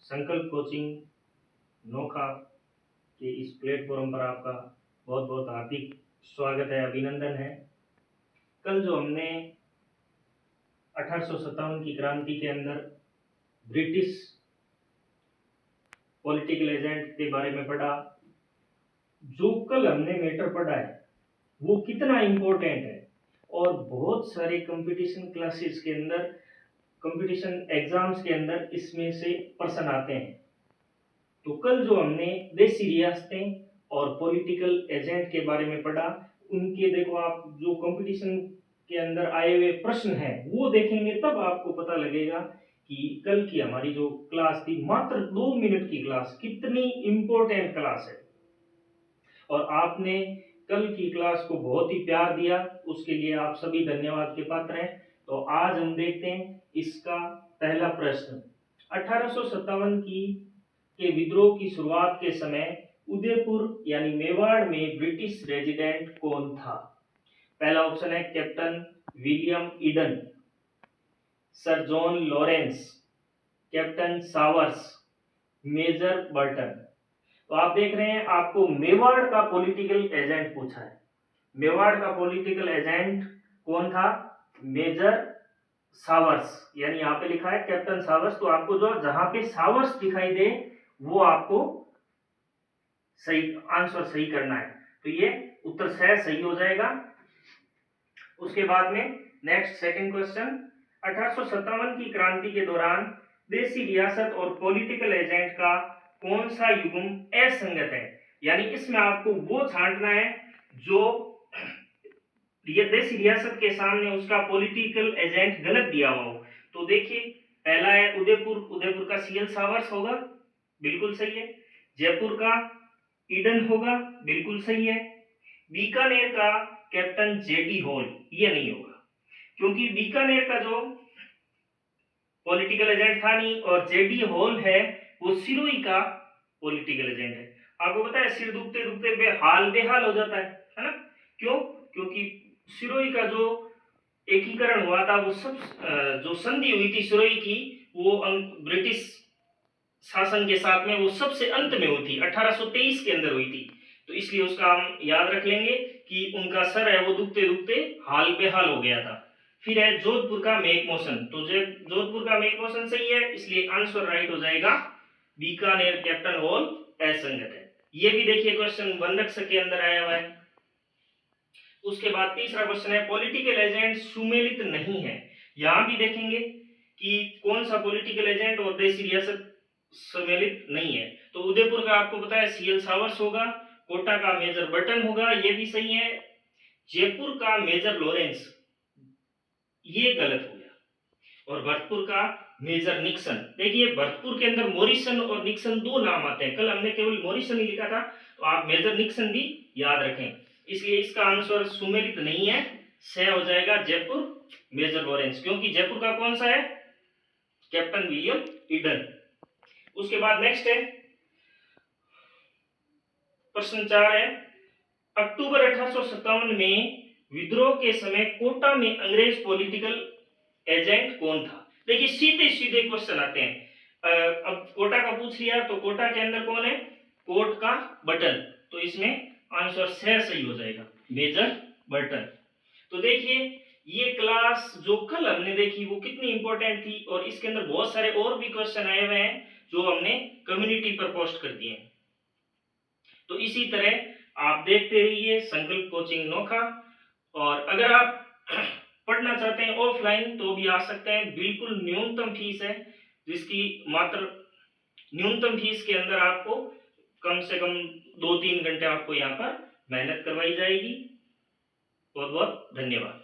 संकल्प कोचिंग नोखा के इस प्लेटफॉर्म पर आपका बहुत बहुत हार्दिक स्वागत है, अभिनंदन है। कल जो हमने 1857 की क्रांति के अंदर ब्रिटिश पॉलिटिकल एजेंट के बारे में पढ़ा, जो कल हमने मैटर पढ़ा है वो कितना इम्पोर्टेंट है और बहुत सारे कंपटीशन क्लासेस के अंदर, कंपटीशन एग्जाम्स के अंदर इसमें से प्रश्न आते हैं। तो कल जो हमने देशी रियासतें और पॉलिटिकल एजेंट के बारे में पढ़ा, उनके देखो आप जो कंपटीशन के अंदर आए हुए प्रश्न हैं वो देखेंगे, तब आपको पता लगेगा कि कल की हमारी जो क्लास थी, मात्र 2 मिनट की क्लास, कितनी इम्पोर्टेंट क्लास है। और आपने कल की क्लास को बहुत ही प्यार दिया, उसके लिए आप सभी धन्यवाद के पात्र हैं। तो आज हम देखते हैं इसका पहला प्रश्न। 1857 के विद्रोह की शुरुआत के समय उदयपुर यानी मेवाड़ में ब्रिटिश रेजिडेंट कौन था? पहला ऑप्शन है captain William Eden, sir John Lawrence, captain Sowers, major Burton. तो आप देख रहे हैं आपको मेवाड़ का पॉलिटिकल एजेंट पूछा है। मेवाड़ का पॉलिटिकल एजेंट कौन था? मेजर सावर्स, यानी यहाँ पे लिखा है कैप्टन सावर्स। तो आपको जो जहां पे सावर्स दिखाई दे वो आपको सही आंसर सही करना है। तो ये उत्तर सही हो जाएगा। उसके बाद में नेक्स्ट सेकंड क्वेश्चन, 1857 की क्रांति के दौरान देशी रियासत और पॉलिटिकल एजेंट का कौन सा युग्म असंगत है? यानी इसमें आपको वो छांटना है जो ये देशी रियासत के सामने उसका पॉलिटिकल एजेंट गलत दिया हुआ हो। तो देखिए, पहला है उदयपुर, उदयपुर का सीएल सावर्स होगा, बिल्कुल सही है। जयपुर का ईडन होगा, बिल्कुल सही है। बीकानेर का कैप्टन जेडी हॉल, ये नहीं होगा, क्योंकि बीकानेर का जो पॉलिटिकल एजेंट था नहीं, और जेडी हॉल है वो सिरोही का पॉलिटिकल एजेंट है। आपको पता है सिर दुखते दुखते बेहाल बेहाल हो जाता है ना? क्यों? क्योंकि सिरोही का जो एकीकरण हुआ था, वो सब जो संधि हुई थी सिरोही की, वो ब्रिटिश शासन के साथ में वो सबसे अंत में हुई थी, 1823 के अंदर हुई थी। तो इसलिए उसका हम याद रख लेंगे कि उनका सर है वो दुखते दुखते हाल बेहाल हो गया था। फिर है जोधपुर का मेक मोशन, तो जोधपुर का मेक मोशन सही है, इसलिए आंसर राइट हो जाएगा बीकानेर कैप्टन हॉल असंगत है। ये भी देखिए क्वेश्चन वनरक्षक के अंदर आया हुआ है। उसके बाद तीसरा क्वेश्चन है पॉलिटिकल एजेंट सुमेलित नहीं है। यहां भी देखेंगे कि कौन सा पॉलिटिकल एजेंट और देशी रियासत सम्मिलित नहीं है। तो उदयपुर का आपको पता है सीएल सावर्स होगा, कोटा का मेजर बर्टन होगा, ये भी सही है। जयपुर का मेजर लॉरेंस, ये गलत हो गया। और भरतपुर का मेजर निक्सन। देखिए भरतपुर के अंदर मॉरिसन और निक्सन दो नाम आते हैं, कल हमने केवल मॉरिसन ही लिखा था, तो आप मेजर निक्सन भी याद रखें। इसलिए इसका आंसर सुमेलित नहीं है, सही हो जाएगा जयपुर मेजर लॉरेंस, क्योंकि जयपुर का कौन सा है? Captain William Eden. उसके बाद नेक्स्ट है प्रश्न 4 है, अक्टूबर 1857 में विद्रोह के समय कोटा में अंग्रेज पॉलिटिकल एजेंट कौन था? देखिए सीधे सीधे क्वेश्चन आते हैं। अब कोटा का पूछ लिया, तो कोटा के अंदर कौन है? कोट का बटन, तो इसमें आंसर सही हो जाएगा मेजर बटन। तो देखिए ये क्लास जो कल हमने देखी वो कितनी इंपॉर्टेंट थी, और इसके अंदर बहुत सारे और भी क्वेश्चन आए हुए हैं जो हमने कम्युनिटी पर पोस्ट कर दिए हैं। तो इसी तरह आप देखते रहिए संकल्प कोचिंग नोखा, और अगर आप पढ़ना चाहते हैं ऑफलाइन तो भी आ सकते हैं, बिल्कुल न्यूनतम फीस है, जिसकी मात्र न्यूनतम फीस के अंदर आपको कम से कम 2-3 घंटे आपको यहाँ पर मेहनत करवाई जाएगी। बहुत बहुत धन्यवाद।